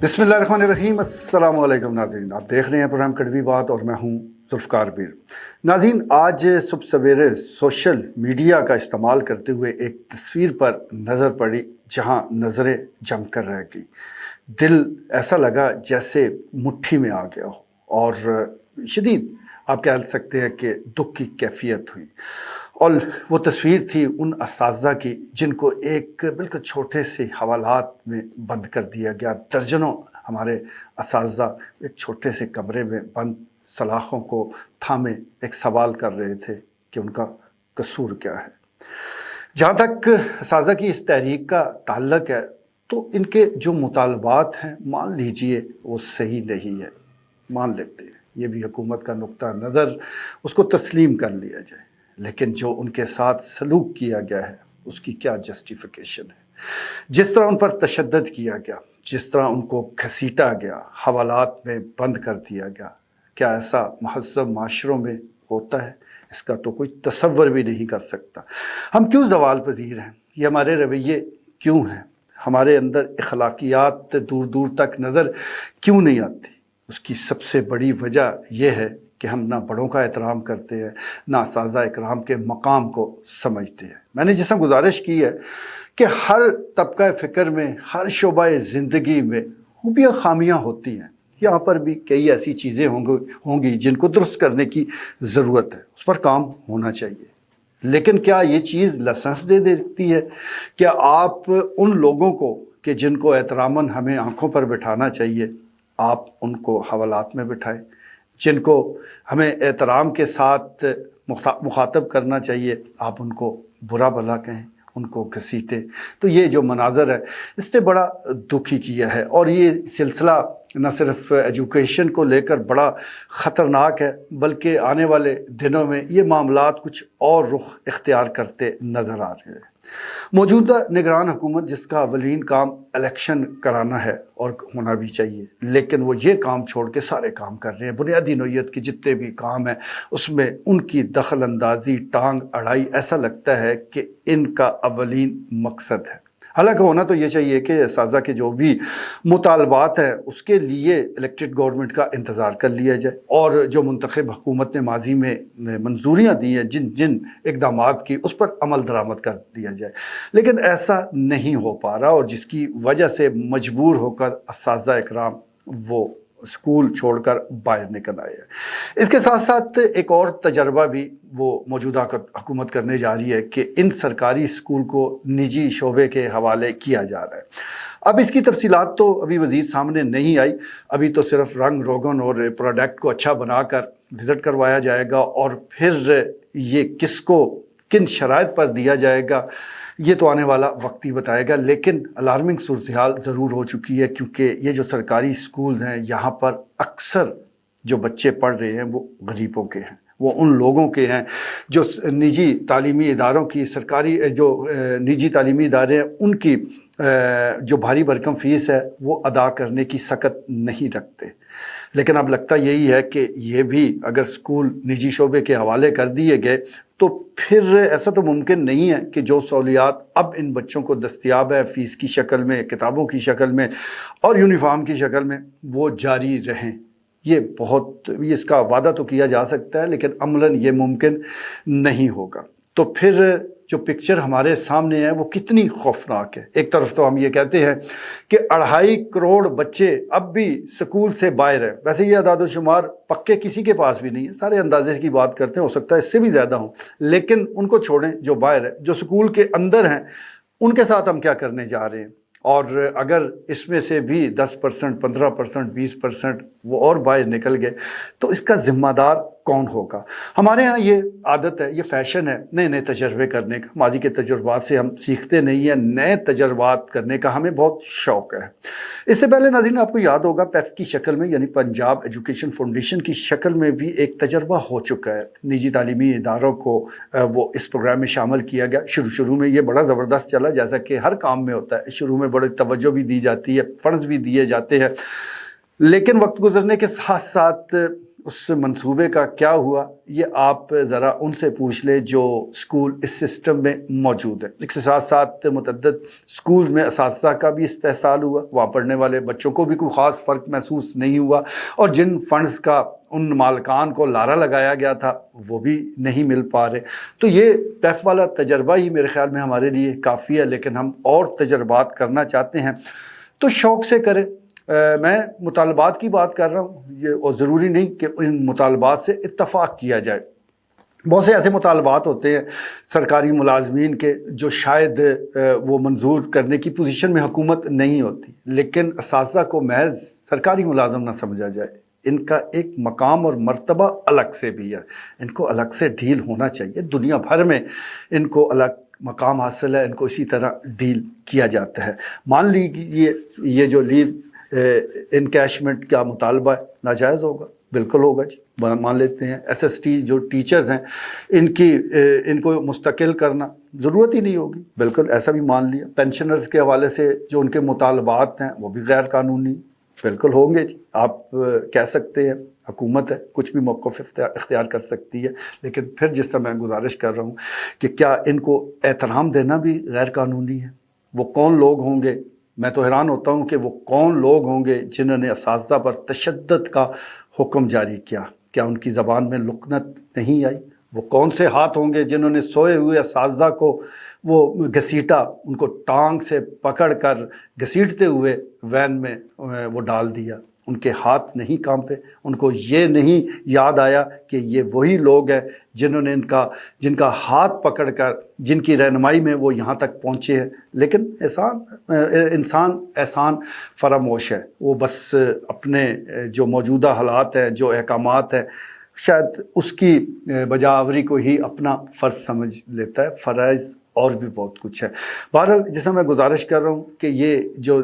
बिस्मिल्लाहिर्रहमानिर्रहीम। अस्सलाम वालेकुम नाज़रीन, आप देख रहे हैं प्रोग्राम कड़वी बात और मैं हूं जुल्फ़कार बीर। नाज़रीन, आज सुबह सवेरे सोशल मीडिया का इस्तेमाल करते हुए एक तस्वीर पर नज़र पड़ी जहां नज़रें जम कर रह गई। दिल ऐसा लगा जैसे मुट्ठी में आ गया हो और शदीद आप कह सकते हैं कि दुख की कैफियत हुई। और वो तस्वीर थी उन असातिज़ा की जिनको एक बिल्कुल छोटे से हवालात में बंद कर दिया गया। दर्जनों हमारे असातिज़ा एक छोटे से कमरे में बंद सलाखों को थामे एक सवाल कर रहे थे कि उनका कसूर क्या है। जहाँ तक असातिज़ा की इस तहरीक का ताल्लुक है तो इनके जो मुतालबात हैं मान लीजिए वो सही नहीं है, मान लेते हैं, ये भी हुकूमत का नुक्ता नज़र, उसको तस्लीम कर लिया जाए, लेकिन जो उनके साथ सलूक किया गया है उसकी क्या जस्टिफिकेशन है। जिस तरह उन पर तशद्दुद किया गया, जिस तरह उनको घसीटा गया, हवालात में बंद कर दिया गया, क्या ऐसा महज़ब माशरों में होता है? इसका तो कोई तसव्वुर भी नहीं कर सकता। हम क्यों ज़वाल पजीर हैं? ये हमारे रवैये क्यों हैं? हमारे अंदर अखलाकियात दूर दूर तक नज़र क्यों नहीं आती? उसकी सबसे बड़ी वजह यह है कि हम ना बड़ों का एहतराम करते हैं, ना असातिज़ा इकराम के मकाम को समझते हैं। मैंने जैसा गुजारिश की है कि हर तबका फ़िक्र में, हर शोबा ज़िंदगी में खूबियाँ खामियाँ होती हैं। यहाँ पर भी कई ऐसी चीज़ें होंगी जिनको दुरुस्त करने की ज़रूरत है, उस पर काम होना चाहिए। लेकिन क्या ये चीज़ लाइसेंस दे देती है? क्या आप उन लोगों को कि जिनको एहतरामन हमें आँखों पर बिठाना चाहिए, आप उनको हवालात में बिठाएं? जिनको हमें एहतराम के साथ मुखातब करना चाहिए, आप उनको बुरा भला कहें, उनको घसीटें। तो ये जो मनाज़र है इसने बड़ा दुखी किया है और ये सिलसिला न सिर्फ एजुकेशन को लेकर बड़ा ख़तरनाक है बल्कि आने वाले दिनों में ये मामलात कुछ और रुख इख्तियार करते नज़र आ रहे हैं। मौजूदा निगरान हुकूमत जिसका अवलीन काम इलेक्शन कराना है और होना भी चाहिए, लेकिन वो ये काम छोड़ के सारे काम कर रहे हैं। बुनियादी नौइयत के जितने भी काम हैं उसमें उनकी दखल अंदाजी, टांग अड़ाई, ऐसा लगता है कि इनका अवलीन मकसद है। हालांकि होना तो ये चाहिए कि असातिज़ा के जो भी मुतालबात हैं उसके लिए इलेक्टेड गवर्नमेंट का इंतज़ार कर लिया जाए और जो मुंतखब हुकूमत ने माजी में मंजूरियाँ दी हैं जिन जिन इक़दामात की, उस पर अमल दरामद कर दिया जाए। लेकिन ऐसा नहीं हो पा रहा और जिसकी वजह से मजबूर होकर असातिज़ा इकराम वो स्कूल छोड़कर बाहर निकल आए हैं। इसके साथ साथ एक और तजर्बा भी वो मौजूदा हुकूमत करने जा रही है कि इन सरकारी स्कूल को निजी शोबे के हवाले किया जा रहा है। अब इसकी तफसीलात तो अभी मज़ीद सामने नहीं आई, अभी तो सिर्फ रंग रोगन और प्रोडक्ट को अच्छा बनाकर विज़िट करवाया जाएगा और फिर ये किसको किन शराइत पर दिया जाएगा ये तो आने वाला वक्त ही बताएगा। लेकिन अलार्मिंग सूरत हाल ज़रूर हो चुकी है क्योंकि ये जो सरकारी स्कूल हैं यहाँ पर अक्सर जो बच्चे पढ़ रहे हैं वो गरीबों के हैं, वो उन लोगों के हैं जो निजी तालीमी इदारों की, सरकारी जो निजी तालीमी इदारे हैं उनकी जो भारी भरकम फ़ीस है वो अदा करने की सकत नहीं रखते। लेकिन अब लगता यही है कि ये भी अगर स्कूल निजी शोबे के हवाले कर दिए गए तो फिर ऐसा तो मुमकिन नहीं है कि जो सहूलियात अब इन बच्चों को दस्तयाब है फ़ीस की शक्ल में, किताबों की शक्ल में और यूनिफॉर्म की शक्ल में, वो जारी रहें। ये इसका वादा तो किया जा सकता है लेकिन अमलन ये मुमकिन नहीं होगा। तो फिर जो पिक्चर हमारे सामने है वो कितनी खौफनाक है। एक तरफ तो हम ये कहते हैं कि 2.5 करोड़ बच्चे अब भी स्कूल से बाहर हैं। वैसे ये अदाद शुमार पक्के किसी के पास भी नहीं है, सारे अंदाजे की बात करते हैं, हो सकता है इससे भी ज़्यादा हो, लेकिन उनको छोड़ें। जो बाहर है, जो स्कूल के अंदर हैं, उनके साथ हम क्या करने जा रहे हैं? और अगर इसमें से भी 10%, 15%, 20% वो और बाहर निकल गए तो इसका ज़िम्मेदार कौन होगा? हमारे यहाँ ये आदत है, ये फ़ैशन है नए नए तजर्बे करने का। माजी के तजुर्बात से हम सीखते नहीं हैं, नए तजर्बात करने का हमें बहुत शौक़ है। इससे पहले नाज़रीन आपको याद होगा पैफ की शक्ल में यानी पंजाब एजुकेशन फाउंडेशन की शक्ल में भी एक तजर्बा हो चुका है। निजी तालीमी इदारों को वो इस प्रोग्राम में शामिल किया गया। शुरू में ये बड़ा ज़बरदस्त चला, जैसा कि हर काम में होता है। शुरू में बड़ी तवज्जो भी दी जाती है, फ़ंड्स भी दिए जाते हैं, लेकिन वक्त गुजरने के साथ साथ اس منصوبے کا کیا ہوا یہ آپ ذرا ان سے پوچھ لیں جو اسکول اس سسٹم میں موجود ہے۔ اس کے ساتھ ساتھ متعدد اسکول میں اساتذہ کا بھی استحصال ہوا، وہاں پڑھنے والے بچوں کو بھی کوئی خاص فرق محسوس نہیں ہوا، اور جن فنڈز کا ان مالکان کو لارا لگایا گیا تھا وہ بھی نہیں مل پا رہے۔ تو یہ پیف والا تجربہ ہی میرے خیال میں ہمارے لیے کافی ہے، لیکن ہم اور تجربات کرنا چاہتے ہیں تو شوق سے کریں۔ میں مطالبات کی بات کر رہا ہوں، یہ اور ضروری نہیں کہ ان مطالبات سے اتفاق کیا جائے۔ بہت سے ایسے مطالبات ہوتے ہیں سرکاری ملازمین کے جو شاید وہ منظور کرنے کی پوزیشن میں حکومت نہیں ہوتی، لیکن اساتذہ کو محض سرکاری ملازم نہ سمجھا جائے، ان کا ایک مقام اور مرتبہ الگ سے بھی ہے، ان کو الگ سے ڈیل ہونا چاہیے۔ دنیا بھر میں ان کو الگ مقام حاصل ہے، ان کو اسی طرح ڈیل کیا جاتا ہے۔ مان لیجیے یہ جو لیو انکیشمنٹ کا مطالبہ ہے ناجائز ہوگا، بالکل ہوگا جی، مان لیتے ہیں۔ ایس ایس ٹی جو ٹیچرز ہیں ان کو مستقل کرنا ضرورت ہی نہیں ہوگی، بالکل ایسا بھی مان لیا۔ پینشنرز کے حوالے سے جو ان کے مطالبات ہیں وہ بھی غیر قانونی بالکل ہوں گے جی، آپ کہہ سکتے ہیں حکومت ہے کچھ بھی موقف اختیار کر سکتی ہے، لیکن پھر جس طرح میں گزارش کر رہا ہوں کہ کیا ان کو احترام دینا بھی غیر قانونی ہے؟ وہ کون لوگ ہوں گے؟ میں تو حیران ہوتا ہوں کہ وہ کون لوگ ہوں گے جنہوں نے اساتذہ پر تشدد کا حکم جاری کیا؟ کیا ان کی زبان میں لکنت نہیں آئی؟ وہ کون سے ہاتھ ہوں گے جنہوں نے سوئے ہوئے اساتذہ کو وہ گھسیٹا، ان کو ٹانگ سے پکڑ کر گھسیٹتے ہوئے وین میں وہ ڈال دیا؟ ان کے ہاتھ نہیں کانپے؟ ان کو یہ نہیں یاد آیا کہ یہ وہی لوگ ہیں جنہوں نے جن کا ہاتھ پکڑ کر جن کی رہنمائی میں وہ یہاں تک پہنچے ہیں؟ لیکن انسان احسان فراموش ہے، وہ بس اپنے جو موجودہ حالات ہیں، جو احکامات ہیں، شاید اس کی بجاوری کو ہی اپنا فرض سمجھ لیتا ہے۔ فرائض اور بھی بہت کچھ ہے۔ بہرحال جیسا میں گزارش کر رہا ہوں کہ یہ جو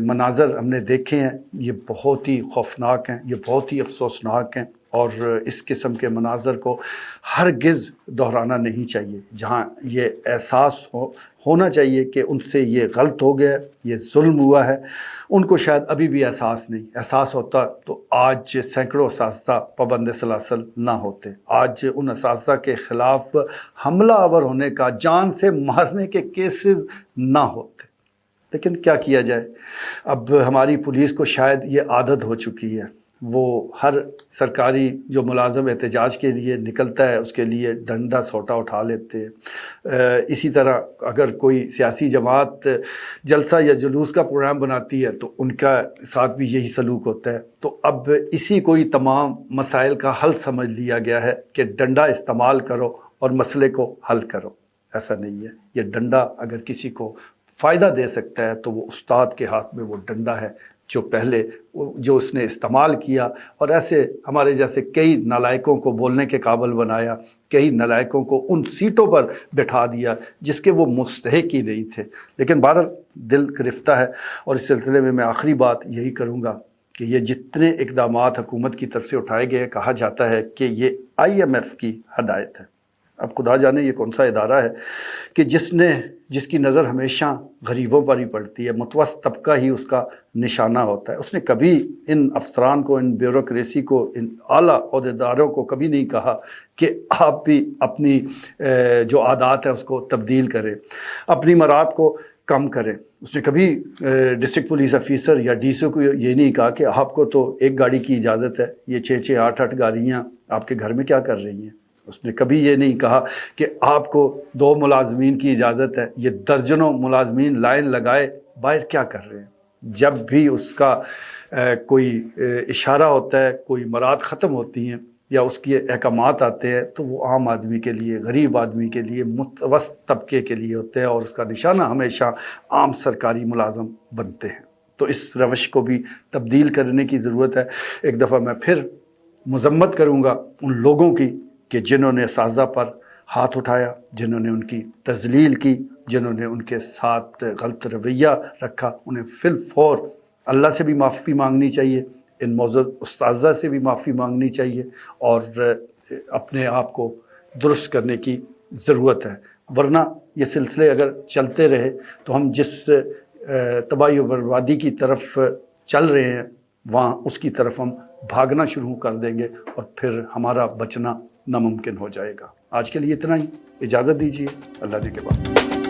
مناظر ہم نے دیکھے ہیں یہ بہت ہی خوفناک ہیں، یہ بہت ہی افسوسناک ہیں، اور اس قسم کے مناظر کو ہرگز دہرانا نہیں چاہیے۔ جہاں یہ احساس ہونا چاہیے کہ ان سے یہ غلط ہو گیا، یہ ظلم ہوا ہے، ان کو شاید ابھی بھی احساس نہیں۔ احساس ہوتا تو آج سینکڑوں اساتذہ پابند سلاسل نہ ہوتے، آج ان اساتذہ کے خلاف حملہ آور ہونے کا، جان سے مارنے کے کیسز نہ ہوتے۔ لیکن کیا کیا جائے، اب ہماری پولیس کو شاید یہ عادت ہو چکی ہے، وہ ہر سرکاری جو ملازم احتجاج کے لیے نکلتا ہے اس کے لیے ڈنڈا سوٹا اٹھا لیتے ہیں۔ اسی طرح اگر کوئی سیاسی جماعت جلسہ یا جلوس کا پروگرام بناتی ہے تو ان کا ساتھ بھی یہی سلوک ہوتا ہے۔ تو اب اسی کو ہی تمام مسائل کا حل سمجھ لیا گیا ہے کہ ڈنڈا استعمال کرو اور مسئلے کو حل کرو۔ ایسا نہیں ہے، یہ ڈنڈا اگر کسی کو فائدہ دے سکتا ہے تو وہ استاد کے ہاتھ میں وہ ڈنڈا ہے جو اس نے استعمال کیا، اور ایسے ہمارے جیسے کئی نالائقوں کو بولنے کے قابل بنایا، کئی نالائقوں کو ان سیٹوں پر بٹھا دیا جس کے وہ مستحق ہی نہیں تھے۔ لیکن بہرحال دل گرفتہ ہے، اور اس سلسلے میں آخری بات یہی کروں گا کہ یہ جتنے اقدامات حکومت کی طرف سے اٹھائے گئے ہیں، کہا جاتا ہے کہ یہ IMF کی ہدایت ہے۔ اب خدا جانے یہ کون سا ادارہ ہے کہ جس کی نظر ہمیشہ غریبوں پر ہی پڑتی ہے، متوسط طبقہ ہی اس کا نشانہ ہوتا ہے۔ اس نے کبھی ان افسران کو، ان بیوروکریسی کو، ان اعلیٰ عہدیداروں کو کبھی نہیں کہا کہ آپ بھی اپنی جو عادات ہیں اس کو تبدیل کریں، اپنی مراد کو کم کریں۔ اس نے کبھی ڈسٹرکٹ پولیس آفیسر یا DC کو یہ نہیں کہا کہ آپ کو تو ایک گاڑی کی اجازت ہے، یہ 6 8 گاڑیاں آپ کے گھر میں کیا کر رہی ہیں۔ اس نے کبھی یہ نہیں کہا کہ آپ کو 2 ملازمین کی اجازت ہے، یہ درجنوں ملازمین لائن لگائے باہر کیا کر رہے ہیں۔ جب بھی اس کا کوئی اشارہ ہوتا ہے، کوئی مراد ختم ہوتی ہیں یا اس کے احکامات آتے ہیں تو وہ عام آدمی کے لیے، غریب آدمی کے لیے، متوسط طبقے کے لیے ہوتے ہیں، اور اس کا نشانہ ہمیشہ عام سرکاری ملازم بنتے ہیں۔ تو اس روش کو بھی تبدیل کرنے کی ضرورت ہے۔ ایک دفعہ میں پھر مذمت کروں گا ان لوگوں کی کہ جنہوں نے اساتذہ پر ہاتھ اٹھایا، جنہوں نے ان کی تذلیل کی، جنہوں نے ان کے ساتھ غلط رویہ رکھا، انہیں فی الفور اللہ سے بھی معافی مانگنی چاہیے، ان معزز اساتذہ سے بھی معافی مانگنی چاہیے، اور اپنے آپ کو درست کرنے کی ضرورت ہے۔ ورنہ یہ سلسلے اگر چلتے رہے تو ہم جس تباہی و بربادی کی طرف چل رہے ہیں وہاں اس کی طرف ہم بھاگنا شروع کر دیں گے اور پھر ہمارا بچنا ناممکن ہو جائے گا۔ آج کے لیے اتنا ہی، اجازت دیجیے، اللہ نے کے بعد۔